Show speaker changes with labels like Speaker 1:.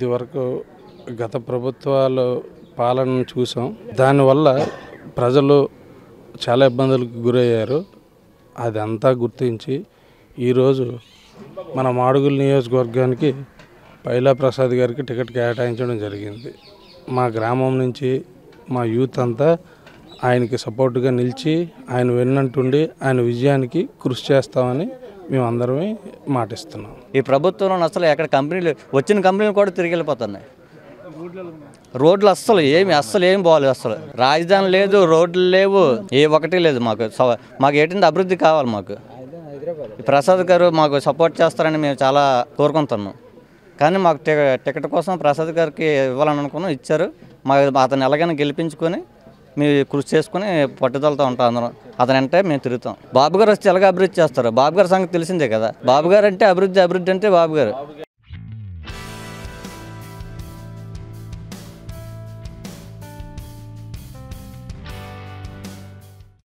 Speaker 1: ఇదివరకు గత ప్రభుత్వాలు పాలనను చూసాం. దానివల్ల ప్రజలు చాలా ఇబ్బందులకు గురయ్యారు. అదంతా గుర్తించి ఈరోజు మన మాడుగుల నియోజకవర్గానికి పైలా ప్రసాద్ గారికి టికెట్ కేటాయించడం జరిగింది. మా గ్రామం నుంచి మా యూత్ అంతా ఆయనకి సపోర్టుగా నిలిచి ఆయన వెన్నంటుండి ఆయన విజయానికి కృషి చేస్తామని మేమందరమే మాటిస్తున్నాం.
Speaker 2: ఈ ప్రభుత్వంలో అసలు ఎక్కడ కంపెనీలు వచ్చిన కంపెనీలు కూడా తిరిగి వెళ్ళిపోతున్నాయి. రోడ్లు అస్సలు ఏం బాగాలేదు. అసలు రాజధాని లేదు, రోడ్లు లేవు, ఏ ఒకటి లేదు. మాకు ఏంటంటే అభివృద్ధి కావాలి. మాకు ప్రసాద్ గారు మాకు సపోర్ట్ చేస్తారని మేము చాలా కోరుకుంటున్నాం. కానీ మాకు టికెట్ కోసం ప్రసాద్ గారికి ఇవ్వాలని అనుకున్నాం, ఇచ్చారు. అతను ఎలాగైనా గెలిపించుకొని మేము కృషి చేసుకుని పట్టుదలతో ఉంటాం అందరం. అతనంటే మేము తిరుగుతాం. బాబు గారు వస్తే ఎలాగ అభివృద్ధి చేస్తారు? బాబు గారి సంగతి తెలిసిందే కదా. బాబు గారు అంటే అభివృద్ధి అంటే బాబు గారు.